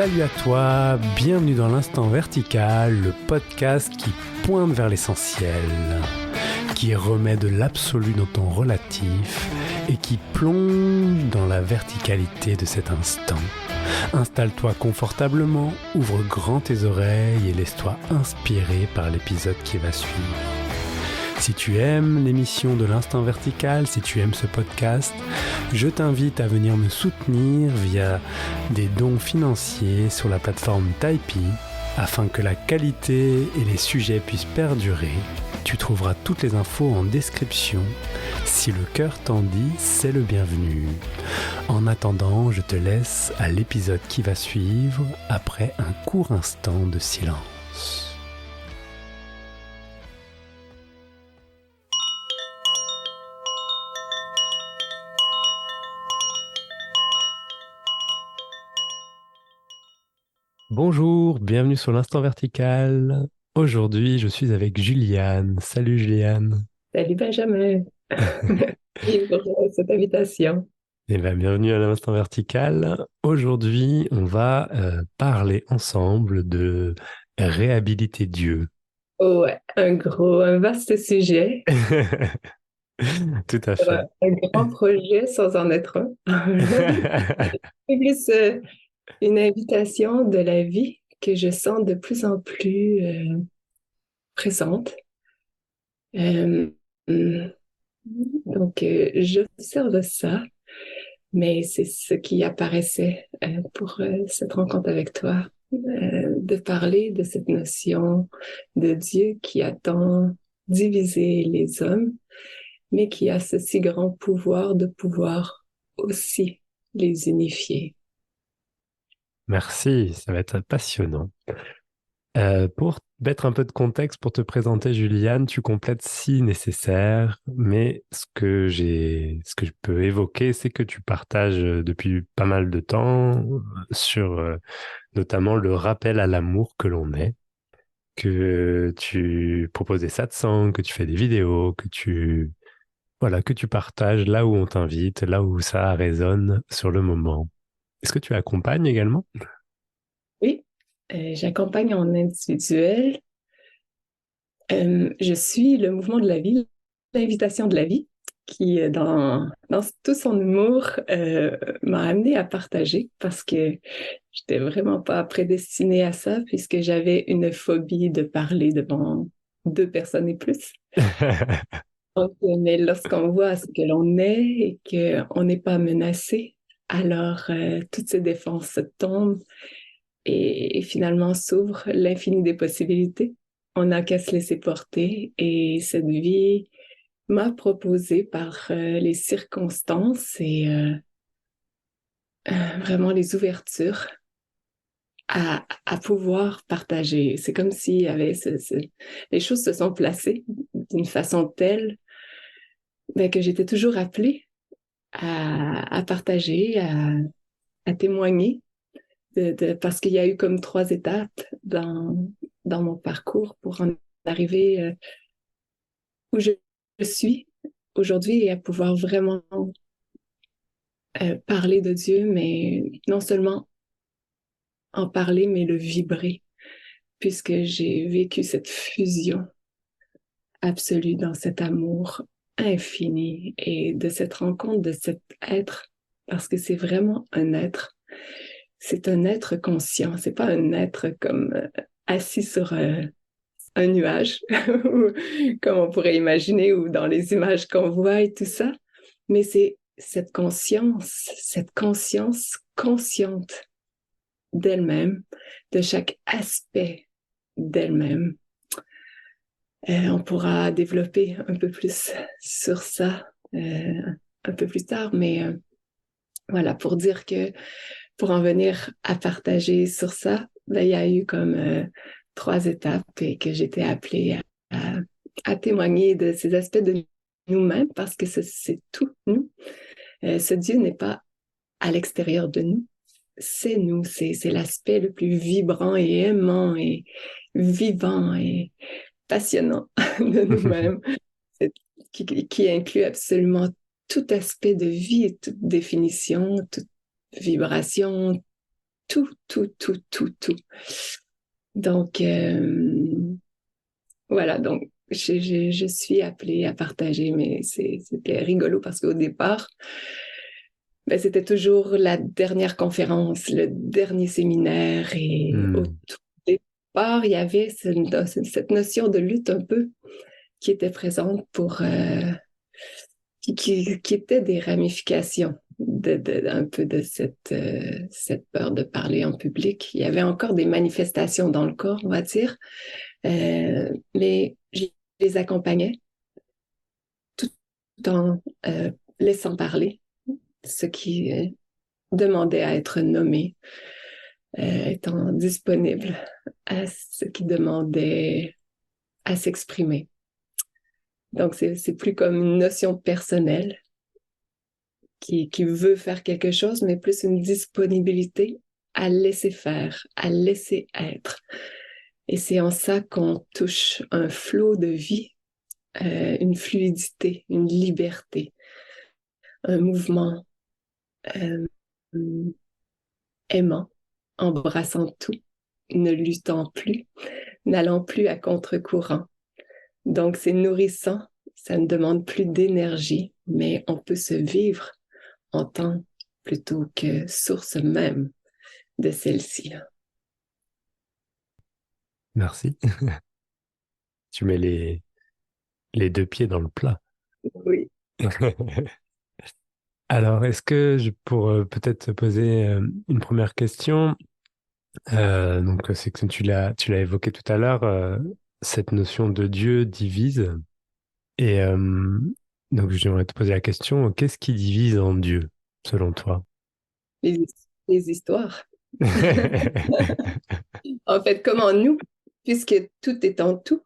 Salut à toi, bienvenue dans l'Instant Vertical, le podcast qui pointe vers l'essentiel, qui remet de l'absolu dans ton relatif et qui plonge dans la verticalité de cet instant. Installe-toi confortablement, ouvre grand tes oreilles et laisse-toi inspirer par l'épisode qui va suivre. Si tu aimes l'émission de l'Instant Vertical, si tu aimes ce podcast, je t'invite à venir me soutenir via des dons financiers sur la plateforme Tipeee afin que la qualité et les sujets puissent perdurer. Tu trouveras toutes les infos en description. Si le cœur t'en dit, c'est le bienvenu. En attendant, je te laisse à l'épisode qui va suivre après un court instant de silence. Bonjour, bienvenue sur l'Instant Vertical. Aujourd'hui, je suis avec Juliane. Salut Juliane. Salut Benjamin, merci pour cette invitation. Eh bien, bienvenue à l'Instant Vertical. Aujourd'hui, on va parler ensemble de réhabiliter Dieu. Oh, ouais, un vaste sujet, Tout à fait. un grand projet sans en être un. C'est plus une invitation de la vie que je sens de plus en plus présente. Euh, hum, j'observe ça, mais c'est ce qui apparaissait pour cette rencontre avec toi, de parler de cette notion de Dieu qui a tant divisé les hommes, mais qui a ce si grand pouvoir de pouvoir aussi les unifier. Merci, ça va être passionnant. Pour mettre un peu de contexte, pour te présenter Juliane, tu complètes si nécessaire, mais ce que je peux évoquer, c'est que tu partages depuis pas mal de temps sur notamment le rappel à l'amour que l'on est, que tu proposes des satsangs, que tu fais des vidéos, que tu partages là où on t'invite, là où ça résonne sur le moment. Est-ce que tu accompagnes également? Oui, j'accompagne en individuel. Je suis le mouvement de la vie, l'invitation de la vie, qui, dans tout son humour, m'a amené à partager parce que j'étais vraiment pas prédestinée à ça puisque j'avais une phobie de parler devant deux personnes et plus. Donc, mais lorsqu'on voit ce que l'on est et qu'on n'est pas menacé, alors toutes ces défenses tombent et finalement s'ouvre l'infini des possibilités. On n'a qu'à se laisser porter et cette vie m'a proposé par les circonstances et vraiment les ouvertures à pouvoir partager. C'est comme s'il y avait les choses se sont placées d'une façon telle que j'étais toujours appelée à partager, à témoigner, parce qu'il y a eu comme 3 étapes dans mon parcours pour en arriver où je suis aujourd'hui et à pouvoir vraiment parler de Dieu, mais non seulement en parler, mais le vibrer, puisque j'ai vécu cette fusion absolue dans cet amour infini et de cette rencontre de cet être, parce que c'est vraiment un être. C'est un être conscient, c'est pas un être comme assis sur un nuage, comme on pourrait imaginer, ou dans les images qu'on voit et tout ça, mais c'est cette conscience consciente d'elle-même, de chaque aspect d'elle-même. On pourra développer un peu plus sur ça un peu plus tard, mais voilà, pour dire que pour en venir à partager sur ça, il y a eu comme 3 étapes et que j'étais appelée à témoigner de ces aspects de nous-mêmes parce que c'est tout nous. Ce Dieu n'est pas à l'extérieur de nous, c'est nous, c'est l'aspect le plus vibrant et aimant et vivant et passionnant de nous-mêmes, qui inclut absolument tout aspect de vie et toute définition, toute vibration, tout, tout, tout, tout, tout. Donc, voilà, donc je suis appelée à partager, mais c'était rigolo parce qu'au départ, ben, c'était toujours la dernière conférence, le dernier séminaire et au tout départ, il y avait cette notion de lutte un peu qui était présente pour qui était des ramifications un peu de cette peur de parler en public. Il y avait encore des manifestations dans le corps, on va dire, mais je les accompagnais tout en laissant parler ce qui demandait à être nommé, étant disponible à ce qui demandait à s'exprimer. Donc, c'est plus comme une notion personnelle qui veut faire quelque chose, mais plus une disponibilité à laisser faire, à laisser être. Et c'est en ça qu'on touche un flot de vie, une fluidité, une liberté, un mouvement aimant, embrassant tout, ne luttant plus, n'allant plus à contre-courant. Donc, c'est nourrissant, ça ne demande plus d'énergie, mais on peut se vivre en tant plutôt que source même de celle-ci. Merci. Tu mets les deux pieds dans le plat. Oui. Alors, est-ce que pour peut-être te poser une première question, donc c'est que tu l'as évoqué tout à l'heure, cette notion de Dieu divise. Et donc, j'aimerais te poser la question, qu'est-ce qui divise en Dieu, selon toi? Les, les histoires. En fait, comme en nous, puisque tout est en tout.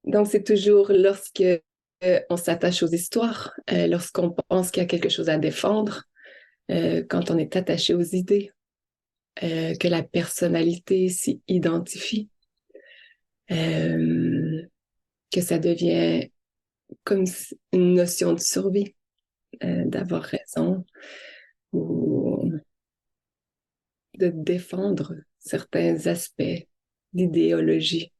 Donc, c'est toujours lorsque on s'attache aux histoires, lorsqu'on pense qu'il y a quelque chose à défendre, quand on est attaché aux idées, que la personnalité s'y identifie, que ça devient comme une notion de survie, d'avoir raison ou de défendre certains aspects d'idéologie.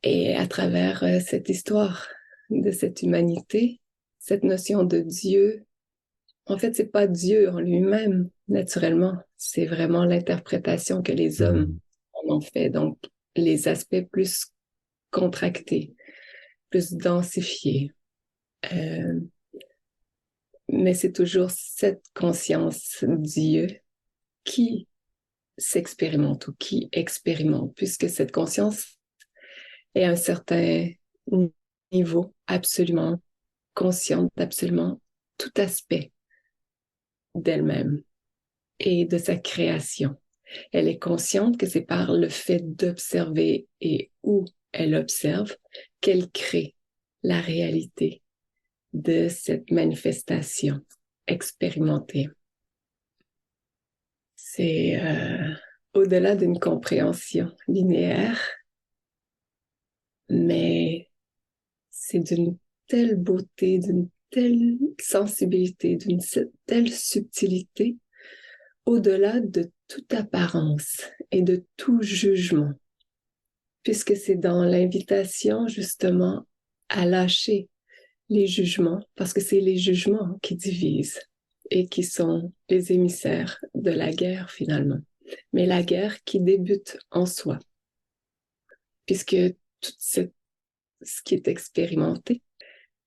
Et à travers cette histoire de cette humanité, cette notion de Dieu, en fait, c'est pas Dieu en lui-même, naturellement. C'est vraiment l'interprétation que les hommes en ont fait. Donc, les aspects plus contractés, plus densifiés. Mais c'est toujours cette conscience Dieu qui s'expérimente ou qui expérimente, puisque cette conscience est à un certain niveau absolument consciente d'absolument tout aspect d'elle-même et de sa création. Elle est consciente que c'est par le fait d'observer et où elle observe qu'elle crée la réalité de cette manifestation expérimentée. C'est au-delà d'une compréhension linéaire, mais c'est d'une telle beauté, d'une telle sensibilité, d'une telle subtilité, au-delà de toute apparence et de tout jugement, puisque c'est dans l'invitation justement à lâcher les jugements, parce que c'est les jugements qui divisent et qui sont les émissaires de la guerre finalement. Mais la guerre qui débute en soi, puisque tout ce qui est expérimenté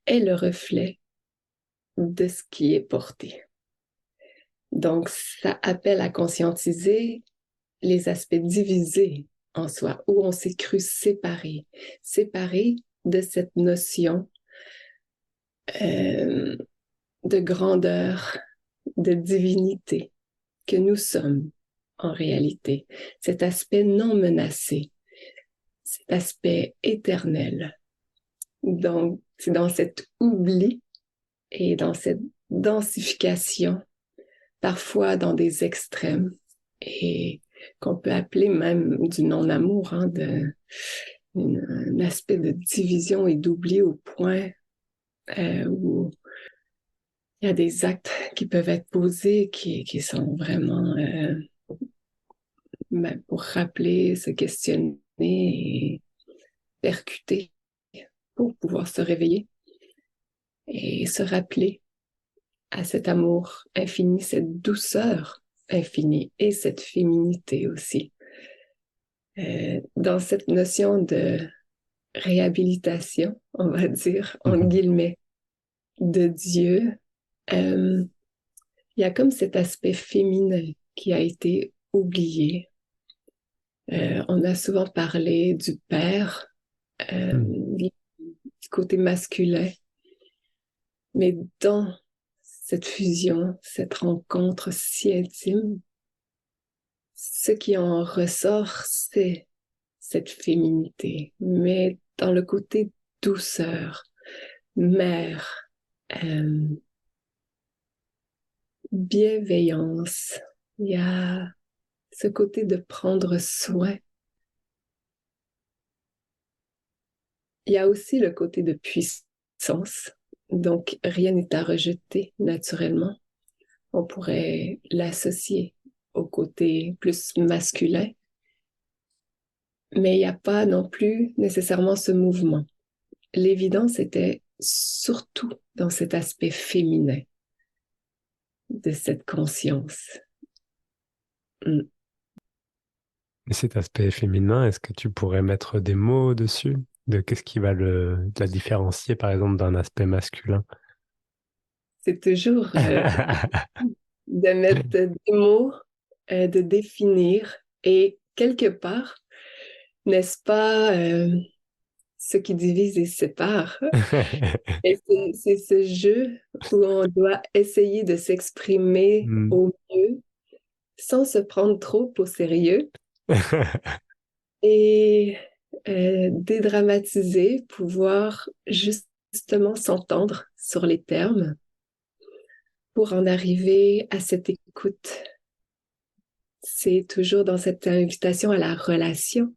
est le reflet de ce qui est porté. Donc, ça appelle à conscientiser les aspects divisés en soi, où on s'est cru séparé de cette notion de grandeur, de divinité que nous sommes en réalité, cet aspect non menacé, cet aspect éternel. Donc, c'est dans cet oubli et dans cette densification, parfois dans des extrêmes, et qu'on peut appeler même du non-amour, hein, un aspect de division et d'oubli au point où Il y a des actes qui peuvent être posés qui sont vraiment pour rappeler, se questionner et percuter pour pouvoir se réveiller et se rappeler à cet amour infini, cette douceur infinie et cette féminité aussi. Dans cette notion de réhabilitation, on va dire, en guillemets, de Dieu, il y a comme cet aspect féminin qui a été oublié. On a souvent parlé du père, du côté masculin, mais dans cette fusion, cette rencontre si intime, ce qui en ressort, c'est cette féminité, mais dans le côté douceur, mère, bienveillance. Il y a ce côté de prendre soin. Il y a aussi le côté de puissance. Donc, rien n'est à rejeter naturellement. On pourrait l'associer au côté plus masculin, mais il n'y a pas non plus nécessairement ce mouvement. L'évidence était surtout dans cet aspect féminin de cette conscience. Et cet aspect féminin, est-ce que tu pourrais mettre des mots dessus? De qu'est-ce qui va la différencier, par exemple, d'un aspect masculin? C'est toujours de mettre des mots, de définir et quelque part, n'est-ce pas ce qui divise et sépare? Et c'est ce jeu où on doit essayer de s'exprimer au mieux sans se prendre trop au sérieux et dédramatiser, pouvoir justement s'entendre sur les termes pour en arriver à cette écoute. C'est toujours dans cette invitation à la relation,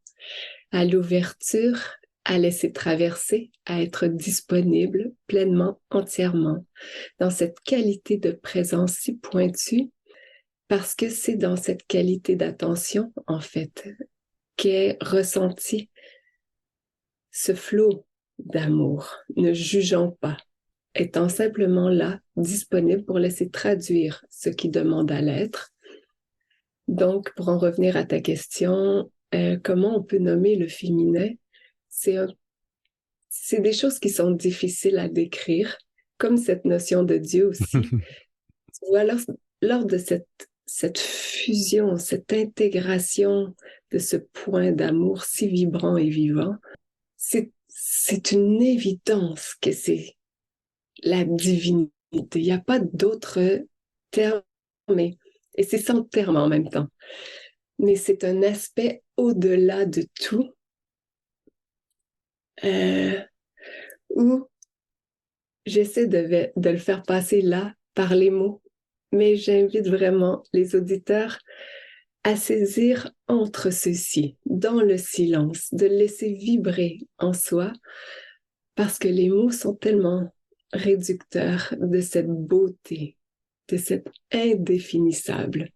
à l'ouverture, à laisser traverser, à être disponible pleinement, entièrement, dans cette qualité de présence si pointue, parce que c'est dans cette qualité d'attention, en fait, qu'est ressenti ce flot d'amour, ne jugeant pas, étant simplement là, disponible pour laisser traduire ce qui demande à l'être. Donc, pour en revenir à ta question, comment on peut nommer le féminin? C'est des choses qui sont difficiles à décrire, comme cette notion de Dieu aussi. Tu vois, lors de cette fusion, cette intégration de ce point d'amour si vibrant et vivant, c'est une évidence que c'est la divinité. Il n'y a pas d'autre terme, et c'est sans terme en même temps. Mais c'est un aspect au-delà de tout, où j'essaie de le faire passer là par les mots, mais j'invite vraiment les auditeurs à saisir entre ceux-ci, dans le silence, de laisser vibrer en soi, parce que les mots sont tellement réducteurs de cette beauté, de cet indéfinissable.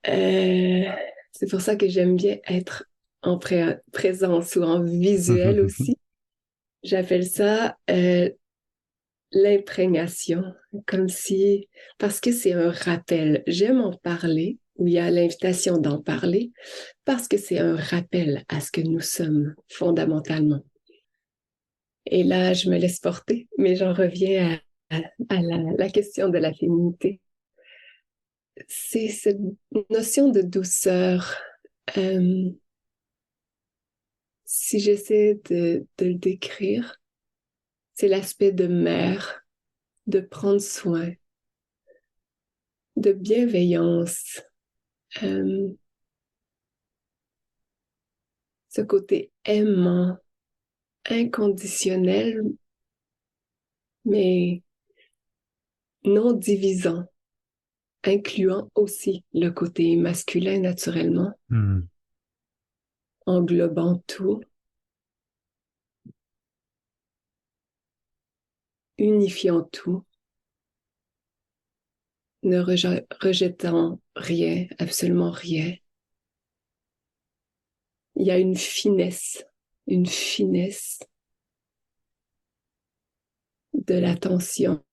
C'est pour ça que j'aime bien être en présence ou en visuel aussi. J'appelle ça l'imprégnation, comme si, parce que c'est un rappel. J'aime en parler, où il y a l'invitation d'en parler, parce que c'est un rappel à ce que nous sommes fondamentalement. Et là, je me laisse porter, mais j'en reviens à la question de la féminité. C'est cette notion de douceur. Si j'essaie de le décrire, c'est l'aspect de mère, de prendre soin, de bienveillance, ce côté aimant, inconditionnel, mais non divisant, incluant aussi le côté masculin naturellement, englobant tout, unifiant tout. ne rejetant rien, absolument rien. Il y a une finesse de l'attention,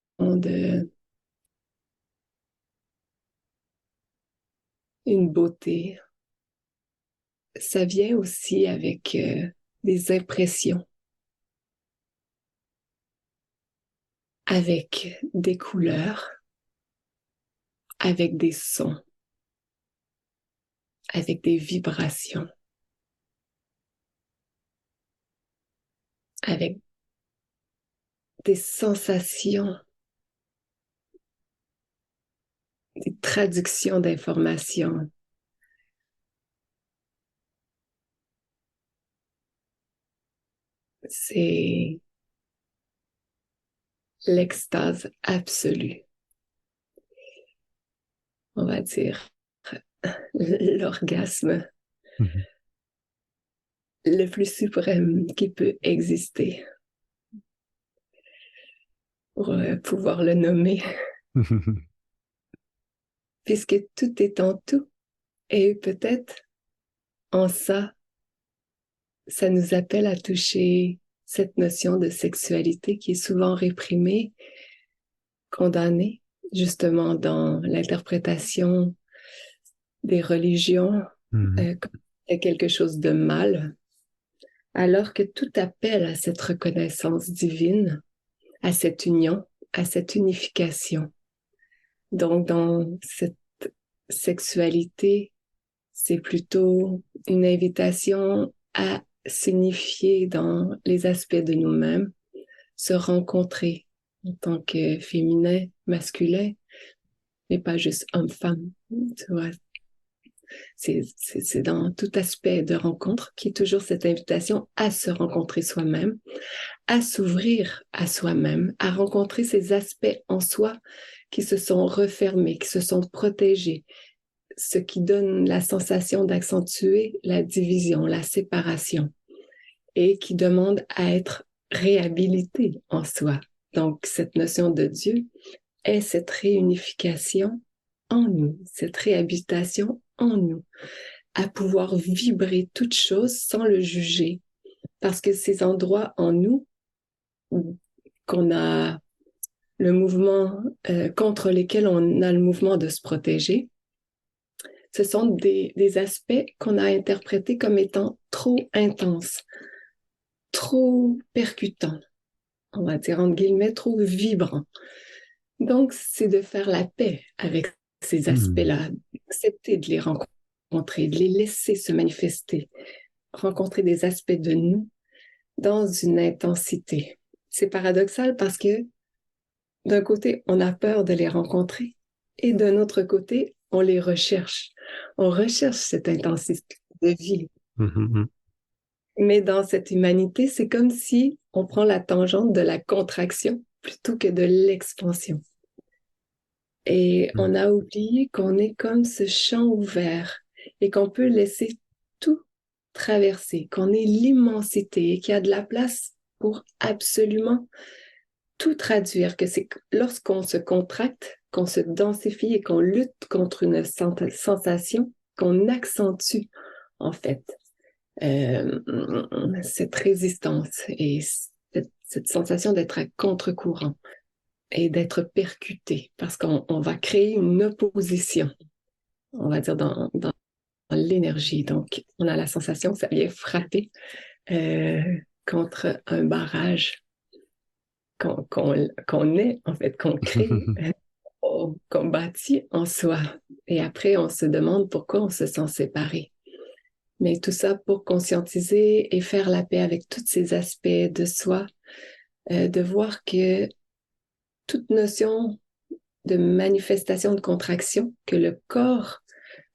une beauté. Ça vient aussi avec des impressions, avec des couleurs, avec des sons, avec des vibrations, avec des sensations, des traductions d'informations. C'est l'extase absolue, on va dire, l'orgasme le plus suprême qui peut exister, pour pouvoir le nommer, puisque tout est en tout. Et peut-être en ça, ça nous appelle à toucher cette notion de sexualité qui est souvent réprimée, condamnée, justement dans l'interprétation des religions, comme quelque chose de mal, alors que tout appelle à cette reconnaissance divine, à cette union, à cette unification. Donc, dans cette sexualité, c'est plutôt une invitation à s'unifier dans les aspects de nous-mêmes, se rencontrer en tant que féminin, masculin, mais pas juste homme-femme, tu vois. C'est dans tout aspect de rencontre qui est toujours cette invitation à se rencontrer soi-même, à s'ouvrir à soi-même, à rencontrer ces aspects en soi qui se sont refermés, qui se sont protégés, ce qui donne la sensation d'accentuer la division, la séparation, et qui demande à être réhabilité en soi. Donc, cette notion de Dieu est cette réunification en nous, cette réhabilitation en nous, à pouvoir vibrer toute chose sans le juger, parce que ces endroits en nous qu'on a le mouvement, contre lesquels on a le mouvement de se protéger, ce sont des aspects qu'on a interprétés comme étant trop intenses, trop percutants, on va dire entre guillemets, trop vibrants. Donc, c'est de faire la paix avec ces aspects-là, d'accepter de les rencontrer, de les laisser se manifester, rencontrer des aspects de nous dans une intensité. C'est paradoxal parce que d'un côté, on a peur de les rencontrer et d'un autre côté, on les recherche. On recherche cette intensité de vie. Mais dans cette humanité, c'est comme si on prend la tangente de la contraction plutôt que de l'expansion. Et on a oublié qu'on est comme ce champ ouvert et qu'on peut laisser tout traverser, qu'on est l'immensité et qu'il y a de la place pour absolument tout traduire, que c'est lorsqu'on se contracte, qu'on se densifie et qu'on lutte contre une sensation, qu'on accentue en fait cette résistance et cette sensation d'être à contre-courant et d'être percuté parce qu'on va créer une opposition, on va dire dans l'énergie. Donc, on a la sensation que ça vient frapper contre un barrage qu'on est, en fait, qu'on crée, qu'on bâtit en soi. Et après, on se demande pourquoi on se sent séparé. Mais tout ça pour conscientiser et faire la paix avec tous ces aspects de soi, de voir que toute notion de manifestation de contraction que le corps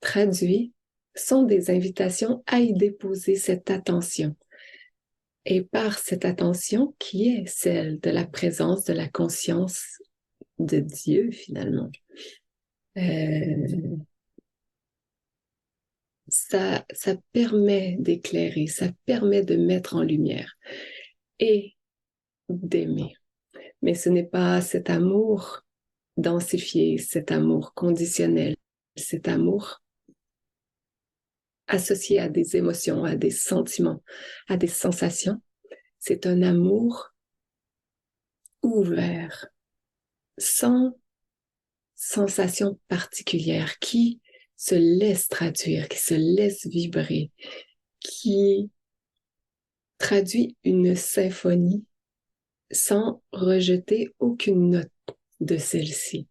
traduit sont des invitations à y déposer cette attention. Et par cette attention qui est celle de la présence, de la conscience de Dieu finalement, ça permet d'éclairer, ça permet de mettre en lumière et d'aimer. Mais ce n'est pas cet amour densifier cet amour conditionnel, cet amour associé à des émotions, à des sentiments, à des sensations. C'est un amour ouvert, sans sensation particulière, qui se laisse traduire, qui se laisse vibrer, qui traduit une symphonie sans rejeter aucune note de celle-ci,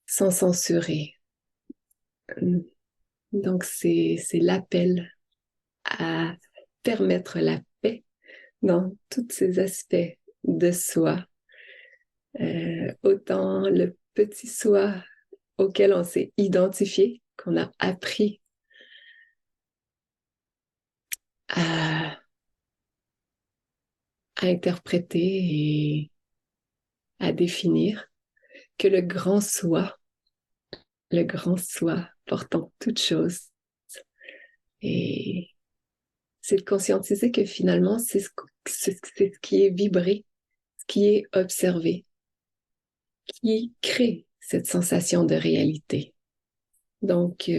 sans censurer. Donc, c'est l'appel à permettre la paix dans tous ces aspects de soi. Autant le petit soi auquel on s'est identifié, qu'on a appris à interpréter et à définir, que le grand soi portant toutes choses. Et c'est de conscientiser que finalement, c'est ce qui est vibré, ce qui est observé, qui crée cette sensation de réalité. Donc,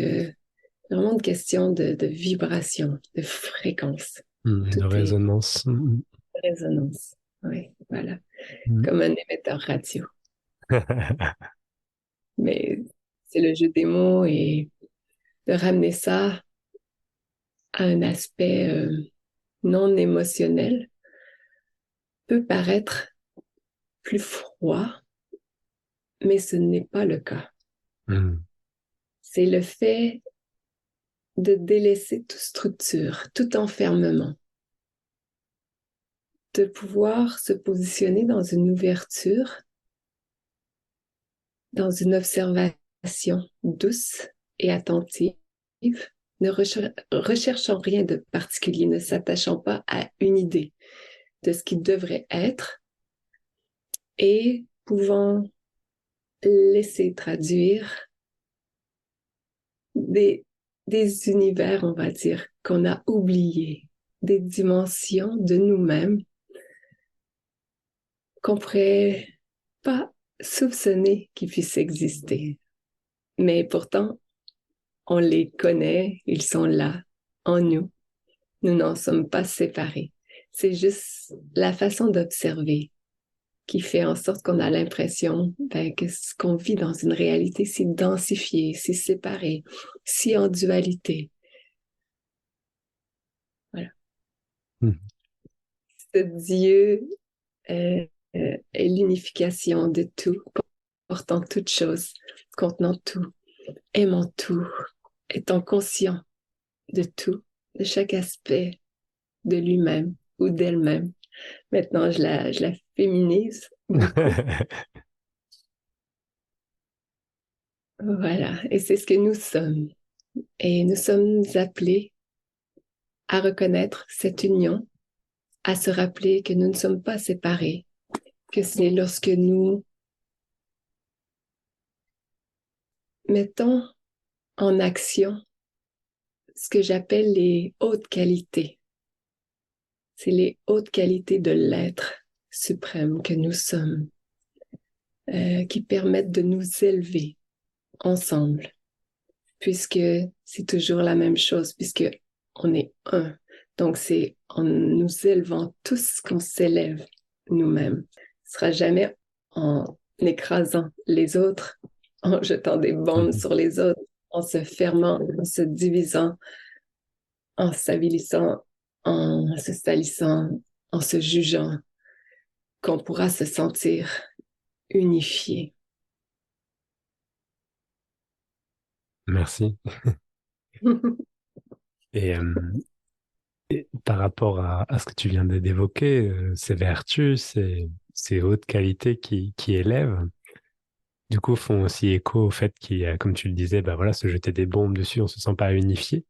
vraiment une question de vibration, de fréquence. De résonance. De résonance, oui, voilà. Comme un émetteur radio. Mais c'est le jeu des mots et de ramener ça à un aspect non émotionnel peut paraître plus froid, mais ce n'est pas le cas. C'est le fait de délaisser toute structure, tout enfermement, de pouvoir se positionner dans une ouverture, dans une observation douce et attentive, ne recherchant rien de particulier, ne s'attachant pas à une idée de ce qui devrait être et pouvant laisser traduire des univers, on va dire, qu'on a oubliés, des dimensions de nous-mêmes qu'on pourrait pas soupçonner qu'ils puissent exister. Mais pourtant, on les connaît, ils sont là, en nous. Nous n'en sommes pas séparés. C'est juste la façon d'observer qui fait en sorte qu'on a l'impression que ce qu'on vit dans une réalité si densifiée, si séparée, si en dualité. Voilà. Ce Dieu est l'unification de tout, portant toutes choses, contenant tout, aimant tout, étant conscient de tout, de chaque aspect de lui-même ou d'elle-même. Maintenant, je la féminise beaucoup. Voilà, et c'est ce que nous sommes. Et nous sommes appelés à reconnaître cette union, à se rappeler que nous ne sommes pas séparés, que c'est lorsque nous mettons en action ce que j'appelle les hautes qualités. C'est les hautes qualités de l'être suprême que nous sommes, qui permettent de nous élever ensemble, puisque c'est toujours la même chose, puisque on est un. Donc, c'est en nous élevant tous qu'on s'élève nous-mêmes. Ce sera jamais en écrasant les autres, en jetant des bombes sur les autres, en se fermant, en se divisant, en s'avilissant, en se salissant, en se jugeant, qu'on pourra se sentir unifié. Merci. Et par rapport à ce que tu viens d'évoquer, ces vertus, ces hautes qualités qui élèvent, du coup, font aussi écho au fait qu'il y a, comme tu le disais, bah voilà, se jeter des bombes dessus, on se sent pas unifié.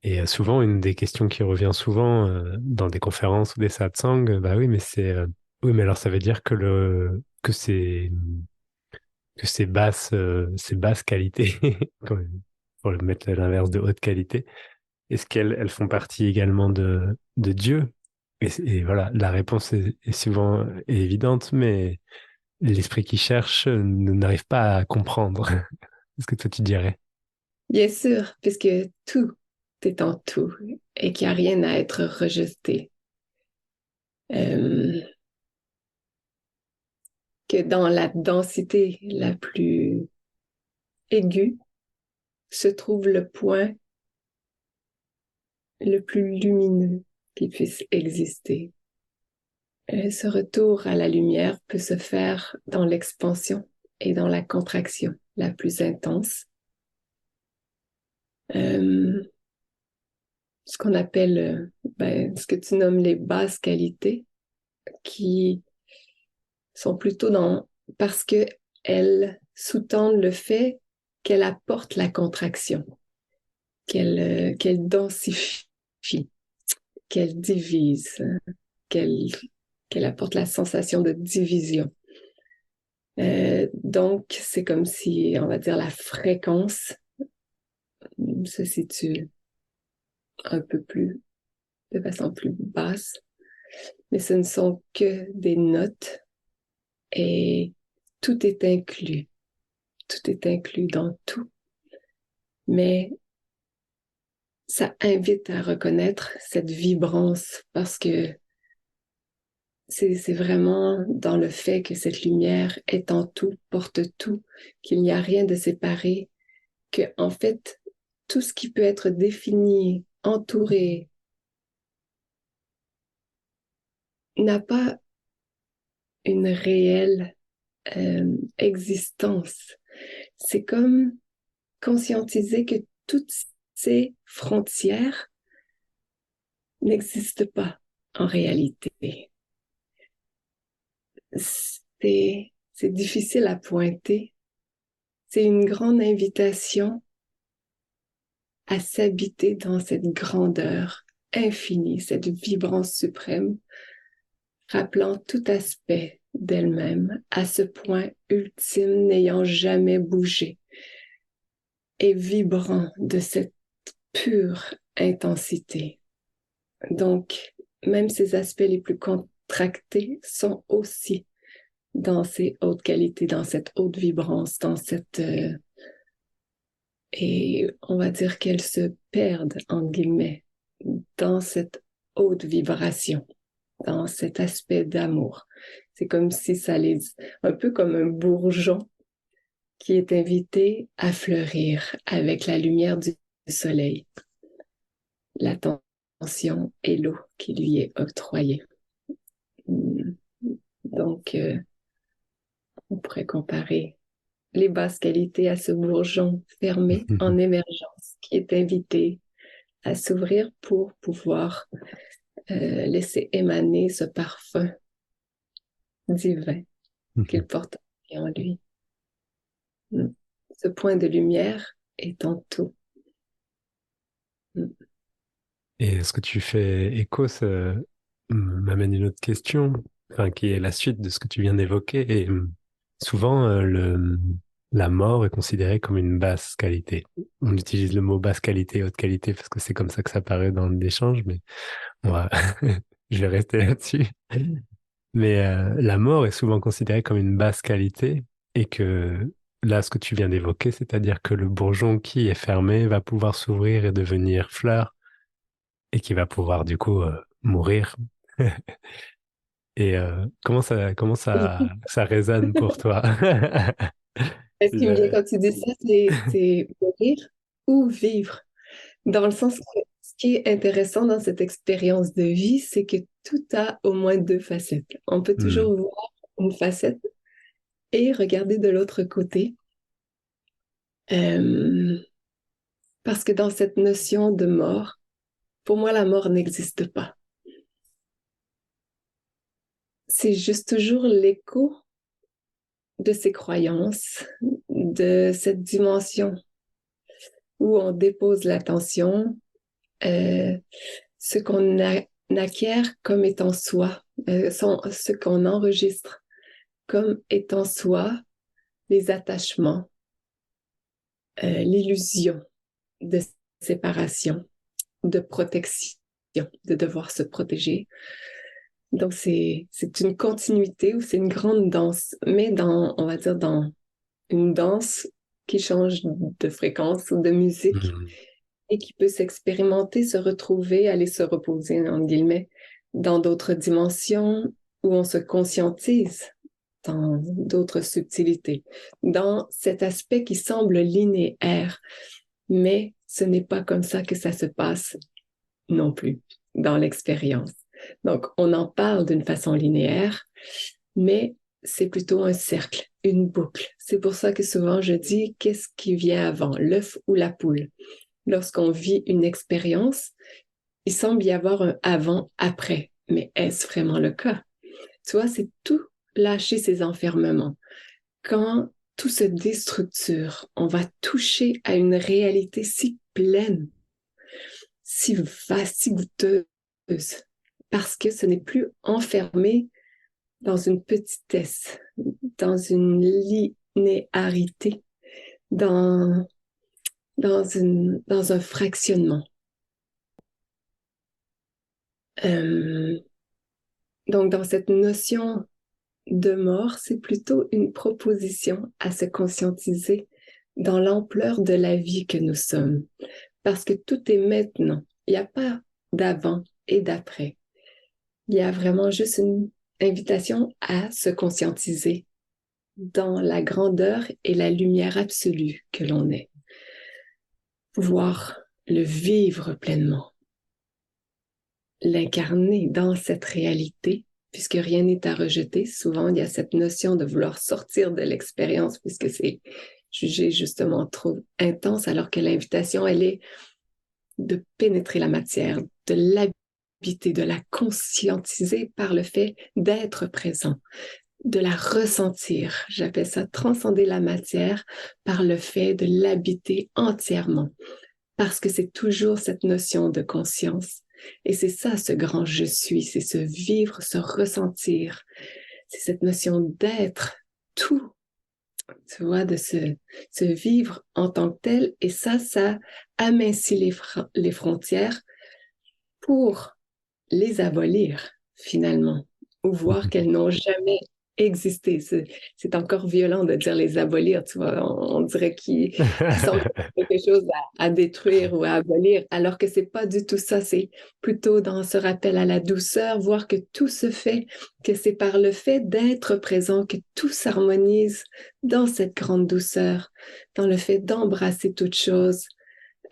Et souvent, une des questions qui revient souvent dans des conférences ou des satsangs, bah oui, mais oui, mais alors ça veut dire que ces basses qualités, pour le mettre à l'inverse de haute qualité, est-ce qu'elles font partie également de Dieu? Et voilà, la réponse est souvent évidente, mais l'esprit qui cherche n'arrive pas à comprendre. Est-ce que toi tu dirais? Bien sûr, puisque tout est en tout et qu'il n'y a rien à être rejeté. Euh, que dans la densité la plus aiguë se trouve le point le plus lumineux qui puisse exister. Ce retour à la lumière peut se faire dans l'expansion et dans la contraction la plus intense. Ce qu'on appelle, ce que tu nommes les basses qualités, qui sont plutôt parce que elles sous-tendent le fait qu'elle apporte la contraction, qu'elle densifie, qu'elle divise, qu'elle qu'elle apporte la sensation de division. Donc, c'est comme si, on va dire, la fréquence se situe un peu plus, de façon plus basse, mais ce ne sont que des notes et tout est inclus. Tout est inclus dans tout. Mais ça invite à reconnaître cette vibrance parce que c'est vraiment dans le fait que cette lumière est en tout, porte tout, qu'il n'y a rien de séparé, que en fait, tout ce qui peut être défini, entouré, n'a pas une réelle existence. C'est comme conscientiser que toutes ces frontières n'existent pas en réalité. C'est difficile à pointer. C'est une grande invitation à s'habiter dans cette grandeur infinie, cette vibrance suprême, rappelant tout aspect d'elle-même à ce point ultime n'ayant jamais bougé et vibrant de cette pure intensité. Donc, même ces aspects les plus contractés sont aussi dans ces hautes qualités, dans cette haute vibrance, dans cette... et on va dire qu'elles se perdent, en guillemets, dans cette haute vibration, dans cet aspect d'amour. C'est comme si ça les... un peu comme un bourgeon qui est invité à fleurir avec la lumière du soleil, l'attention et l'eau qui lui est octroyée. Donc, on pourrait comparer les basses qualités à ce bourgeon fermé en émergence qui est invité à s'ouvrir pour pouvoir laisser émaner ce parfum divin qu'il porte en lui. Ce point de lumière est en tout. Et ce que tu fais écho, ça m'amène une autre question, enfin, qui est la suite de ce que tu viens d'évoquer. Et souvent, la mort est considérée comme une basse qualité. On utilise le mot basse qualité, haute qualité, parce que c'est comme ça que ça paraît dans l'échange, mais on va... je vais rester là-dessus. Mais la mort est souvent considérée comme une basse qualité et que là, ce que tu viens d'évoquer, c'est-à-dire que le bourgeon qui est fermé va pouvoir s'ouvrir et devenir fleur et qui va pouvoir du coup mourir. Et ça résonne pour toi? Ce qui me vient Le... quand tu dis ça, c'est mourir ou vivre. Dans le sens que ce qui est intéressant dans cette expérience de vie, c'est que tout a au moins deux facettes. On peut Hmm. toujours voir une facette et regarder de l'autre côté. Euh, Parce que dans cette notion de mort, pour moi, la mort n'existe pas. C'est juste toujours l'écho de ces croyances, de cette dimension où on dépose l'attention, euh, ce qu'on acquiert comme étant soi, ce qu'on enregistre comme étant soi, les attachements, l'illusion de séparation, de protection, de devoir se protéger, Donc, c'est une continuité ou c'est une grande danse, mais on va dire, dans une danse qui change de fréquence ou de musique Mhm. et qui peut s'expérimenter, se retrouver, aller se reposer, entre guillemets, dans d'autres dimensions où on se conscientise dans d'autres subtilités, dans cet aspect qui semble linéaire, mais ce n'est pas comme ça que ça se passe non plus dans l'expérience. Donc, on en parle d'une façon linéaire, mais c'est plutôt un cercle, une boucle. C'est pour ça que souvent je dis, qu'est-ce qui vient avant, l'œuf ou la poule? Lorsqu'on vit une expérience, il semble y avoir un avant-après, mais est-ce vraiment le cas? Tu vois, c'est tout lâcher ses enfermements. Quand tout se déstructure, on va toucher à une réalité si pleine, si vaste, si goûteuse, parce que ce n'est plus enfermé dans une petitesse, dans une linéarité, dans, dans un fractionnement. Euh, donc, dans cette notion de mort, c'est plutôt une proposition à se conscientiser dans l'ampleur de la vie que nous sommes. Parce que tout est maintenant. Il n'y a pas d'avant et d'après. Il y a vraiment juste une invitation à se conscientiser dans la grandeur et la lumière absolue que l'on est. Pouvoir le vivre pleinement, l'incarner dans cette réalité, puisque rien n'est à rejeter. Souvent, il y a cette notion de vouloir sortir de l'expérience, puisque c'est jugé justement trop intense, alors que l'invitation, elle est de pénétrer la matière, de l'habiter, de la conscientiser par le fait d'être présent, de la ressentir. J'appelle ça transcender la matière par le fait de l'habiter entièrement, parce que c'est toujours cette notion de conscience. Et c'est ça, ce grand je suis, c'est ce vivre, ce ressentir. C'est cette notion d'être tout, tu vois, de se vivre en tant que tel. Et ça amincit les frontières pour les abolir, finalement, ou voir qu'elles n'ont jamais existé. C'est encore violent de dire les abolir, tu vois. On dirait qu'ils sont quelque chose à détruire ou à abolir, alors que c'est pas du tout ça. C'est plutôt dans ce rappel à la douceur, voir que tout se fait, que c'est par le fait d'être présent que tout s'harmonise dans cette grande douceur, dans le fait d'embrasser toute chose,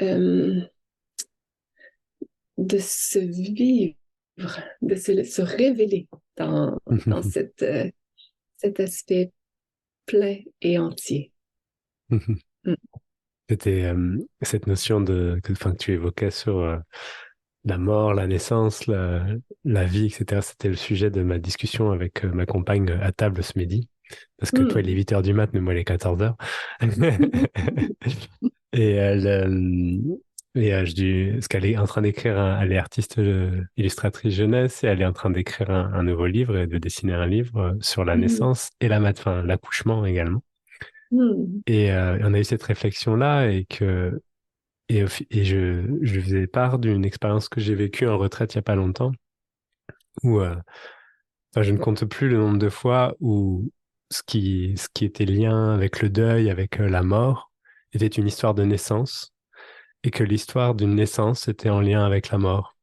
euh, de se vivre, de se révéler dans cet aspect plein et entier. Mm. C'était cette notion que tu évoquais sur la mort, la naissance, la vie, etc. C'était le sujet de ma discussion avec ma compagne à table ce midi. Parce que toi, il est Mm. 8 heures du mat, mais moi, il est 14 heures. Et elle, parce qu'elle est en train d'écrire, elle est artiste illustratrice jeunesse et elle est en train d'écrire un nouveau livre et de dessiner un livre sur la Mm. naissance et enfin, l'accouchement également. Mm. Et on a eu cette réflexion-là et je lui faisais part d'une expérience que j'ai vécue en retraite il n'y a pas longtemps où enfin, je ne compte plus le nombre de fois où ce qui était lien avec le deuil, avec la mort, était une histoire de naissance et que l'histoire d'une naissance était en lien avec la mort.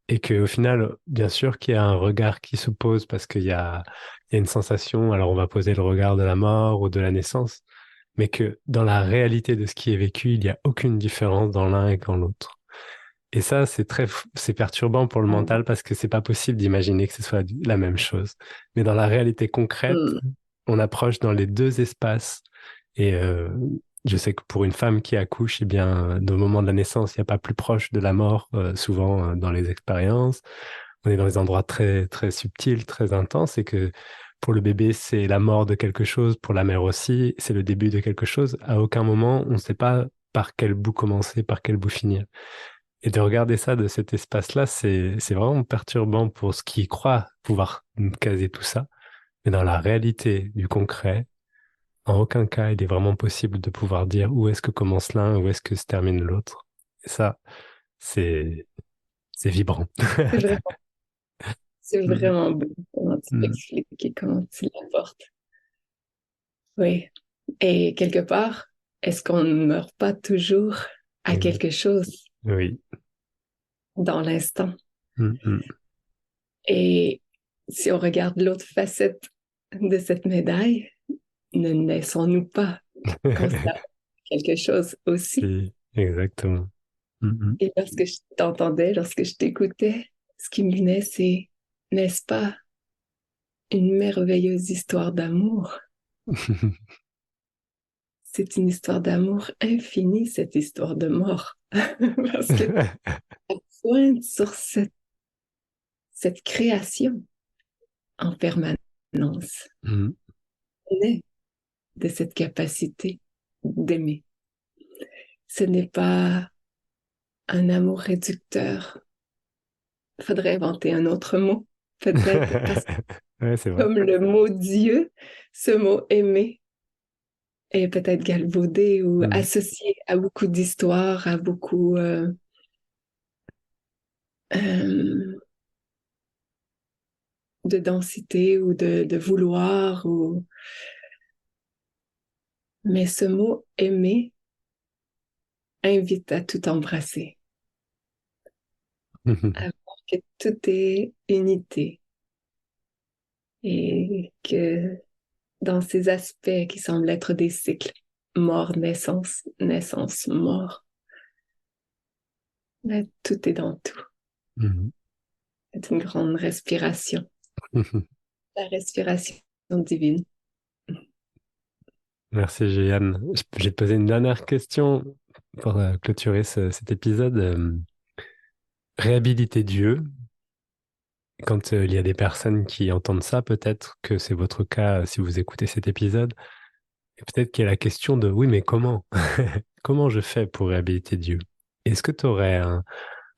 Et qu'au final, bien sûr qu'il y a un regard qui se pose parce qu'il y a une sensation, alors on va poser le regard de la mort ou de la naissance, mais que dans la réalité de ce qui est vécu, il n'y a aucune différence dans l'un et dans l'autre. Et ça, c'est perturbant pour le mental parce que c'est pas possible d'imaginer que ce soit la même chose. Mais dans la réalité concrète, Mm. on approche dans les deux espaces. Et je sais que pour une femme qui accouche, eh bien, au moment de la naissance, il n'y a pas plus proche de la mort, souvent dans les expériences. On est dans des endroits très, très subtils, très intenses, et que pour le bébé, c'est la mort de quelque chose, pour la mère aussi, c'est le début de quelque chose. À aucun moment, on ne sait pas par quel bout commencer, par quel bout finir. Et de regarder ça de cet espace-là, c'est vraiment perturbant pour ce qui croit pouvoir caser tout ça. Mais dans la réalité du concret, en aucun cas, il est vraiment possible de pouvoir dire où est-ce que commence l'un, où est-ce que se termine l'autre. Et ça, c'est vibrant. C'est vrai. C'est Mhm. vraiment beau. Comment tu Mhm. l'expliques et comment tu l'apportes. Oui. Et quelque part, est-ce qu'on ne meurt pas toujours à Exact. quelque chose Oui. dans l'instant? Mhm. Et si on regarde l'autre facette de cette médaille, ne naissons-nous pas constamment quelque chose aussi? Si, exactement. Mhm. Et lorsque je t'entendais, lorsque je t'écoutais, ce qui me venait, c'est, n'est-ce pas une merveilleuse histoire d'amour? C'est une histoire d'amour infinie, cette histoire de mort. Parce que pointe sur cette création en permanence. Mhm. On est de cette capacité d'aimer. Ce n'est pas un amour réducteur. Il faudrait inventer un autre mot, peut-être, parce que Ouais, c'est vrai. comme le mot Dieu, ce mot aimer est peut-être galvaudé ou Mhm. associé à beaucoup d'histoires, à beaucoup euh, de densité ou de vouloir. Mais ce mot aimer invite à tout embrasser, à voir que tout est unité et que dans ces aspects qui semblent être des cycles, mort, naissance, naissance, mort, mais tout est dans tout. Mhm. C'est une grande respiration, la respiration divine. Merci, Jeanne. J'ai posé une dernière question pour clôturer cet épisode. Réhabiliter Dieu. Quand il y a des personnes qui entendent ça, peut-être que c'est votre cas si vous écoutez cet épisode, et peut-être qu'il y a la question de oui, mais comment? Comment je fais pour réhabiliter Dieu? Est-ce que tu aurais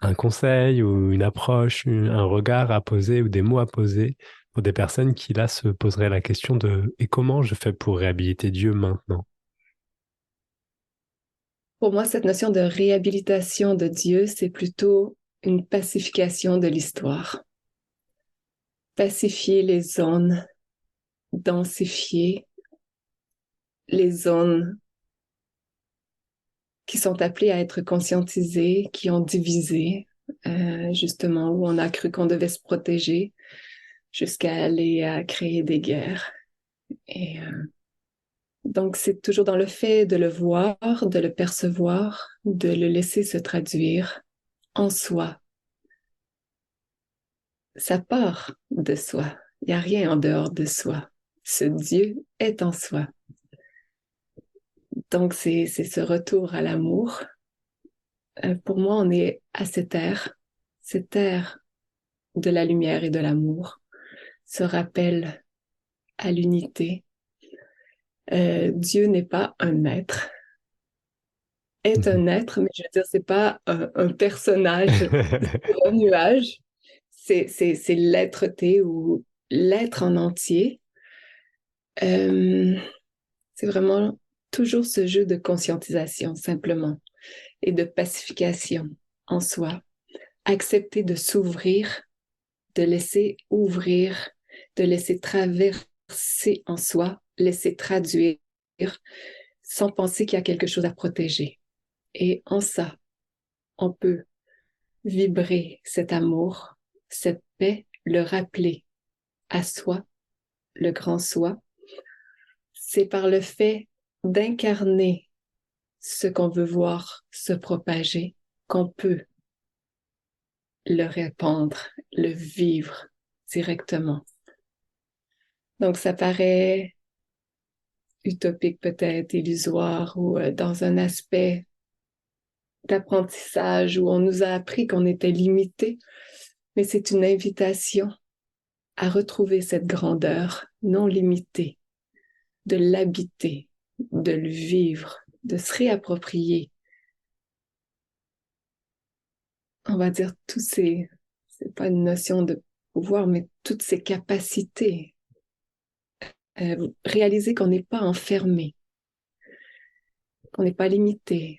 un conseil ou une approche, un regard à poser ou des mots à poser pour des personnes qui là se poseraient la question de et comment je fais pour réhabiliter Dieu maintenant? Pour moi, cette notion de réhabilitation de Dieu, c'est plutôt une pacification de l'histoire. Pacifier les zones, densifier les zones qui sont appelées à être conscientisées, qui ont divisé, justement, où on a cru qu'on devait se protéger jusqu'à aller à créer des guerres. Et donc, c'est toujours dans le fait de le voir, de le percevoir, de le laisser se traduire en soi. Ça part de soi. Il n'y a rien en dehors de soi. Ce Dieu est en soi. Donc, c'est ce retour à l'amour. Pour moi, on est à cette ère de la lumière et de l'amour, ce rappel à l'unité. Dieu n'est pas un être, est un être, mais je veux dire, c'est pas un personnage sur un nuage, c'est l'être-té ou l'être en entier. Euh, c'est vraiment toujours ce jeu de conscientisation, simplement, et de pacification en soi. Accepter de s'ouvrir, de laisser ouvrir, de laisser traverser en soi, laisser traduire, sans penser qu'il y a quelque chose à protéger. Et en ça, on peut vibrer cet amour, cette paix, le rappeler à soi, le grand soi. C'est par le fait d'incarner ce qu'on veut voir se propager qu'on peut le répandre, le vivre directement. Donc ça paraît utopique peut-être, illusoire ou dans un aspect d'apprentissage où on nous a appris qu'on était limité, mais c'est une invitation à retrouver cette grandeur non limitée, de l'habiter, de le vivre, de se réapproprier, on va dire, c'est pas une notion de pouvoir, mais toutes ces capacités, réaliser qu'on n'est pas enfermé, qu'on n'est pas limité,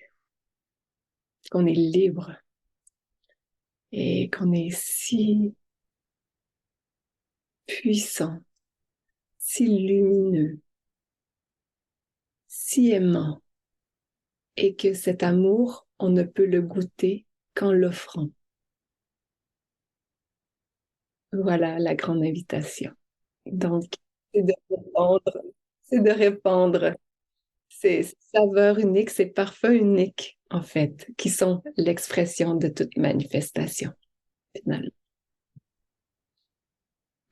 qu'on est libre et qu'on est si puissant, si lumineux, si aimant, et que cet amour, on ne peut le goûter qu'en l'offrant. Voilà la grande invitation. Donc, c'est de répandre, c'est de répandre ces saveurs uniques, ces parfums uniques, en fait, qui sont l'expression de toute manifestation, finalement.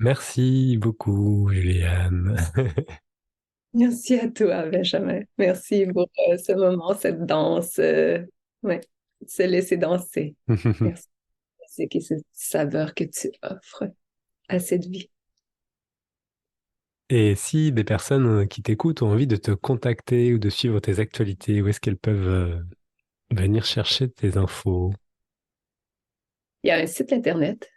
Merci beaucoup, Juliane. Merci à toi, Benjamin. Merci pour ce moment, cette danse. Ouais, se laisser danser. Merci. C'est cette saveur que tu offres à cette vie. Et si des personnes qui t'écoutent ont envie de te contacter ou de suivre tes actualités, où est-ce qu'elles peuvent venir chercher tes infos? Il y a un site internet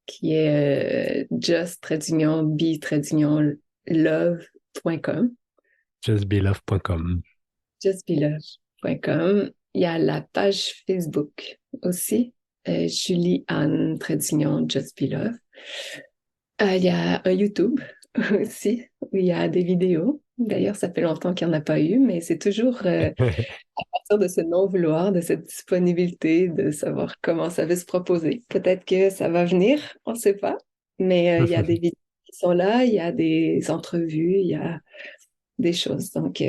qui est just-be-love.com. justbelove.com. justbelove.com. Il y a la page Facebook aussi, Julie-Anne-Just-Be-Love. Il y a un YouTube aussi, où il y a des vidéos. D'ailleurs, ça fait longtemps qu'il n'y en a pas eu, mais c'est toujours à partir de ce non-vouloir, de cette disponibilité, de savoir comment ça va se proposer. Peut-être que ça va venir, on ne sait pas, mais il y a des vidéos qui sont là, il y a des entrevues, il y a des choses, donc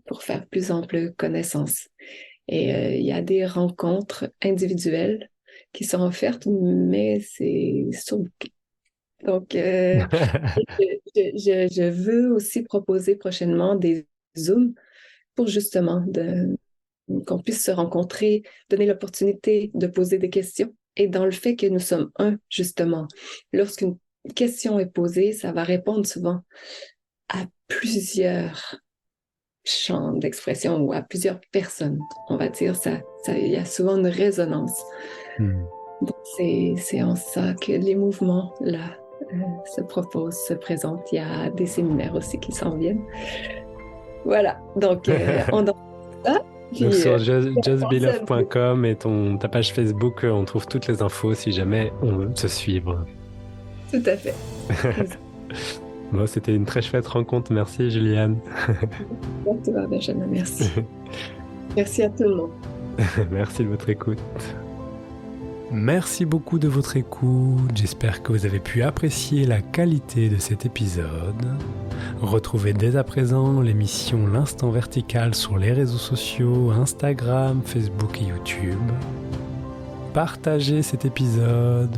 pour faire plus ample connaissance. Et il y a des rencontres individuelles qui sont offertes, mais c'est surbooké. Donc, je veux aussi proposer prochainement des Zooms pour justement qu'on puisse se rencontrer, donner l'opportunité de poser des questions. Et dans le fait que nous sommes un, justement, lorsqu'une question est posée, ça va répondre souvent à plusieurs champs d'expression ou à plusieurs personnes, on va dire. Il y a souvent une résonance. Donc, c'est en ça que les mouvements, là, se proposent, se présentent. Il y a des séminaires aussi qui s'en viennent. Voilà, donc on danse ça. Puis, donc sur justbelove.com et ta page Facebook, on trouve toutes les infos si jamais on veut se suivre. Tout à fait. Bon, c'était une très chouette rencontre. Merci, Juliane. Merci, Benjamin. Merci. Merci à tout le monde. Merci de votre écoute. Merci beaucoup de votre écoute. J'espère que vous avez pu apprécier la qualité de cet épisode. Retrouvez dès à présent l'émission L'Instant Vertical sur les réseaux sociaux, Instagram, Facebook et YouTube. Partagez cet épisode.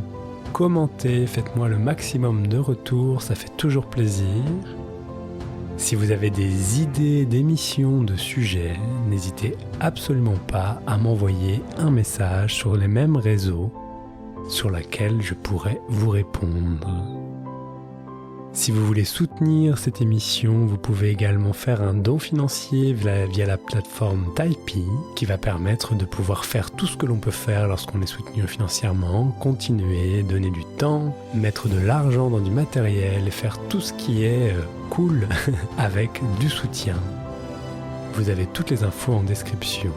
Commentez, faites-moi le maximum de retours, ça fait toujours plaisir. Si vous avez des idées d'émissions, de sujets, n'hésitez absolument pas à m'envoyer un message sur les mêmes réseaux sur lesquels je pourrais vous répondre. Si vous voulez soutenir cette émission, vous pouvez également faire un don financier via la plateforme Tipeee qui va permettre de pouvoir faire tout ce que l'on peut faire lorsqu'on est soutenu financièrement, continuer, donner du temps, mettre de l'argent dans du matériel et faire tout ce qui est cool avec du soutien. Vous avez toutes les infos en description.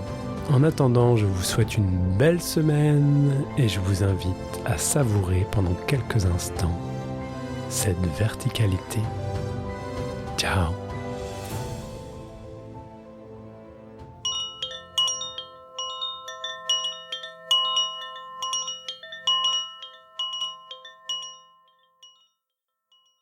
En attendant, je vous souhaite une belle semaine et je vous invite à savourer pendant quelques instants cette verticalité. Ciao.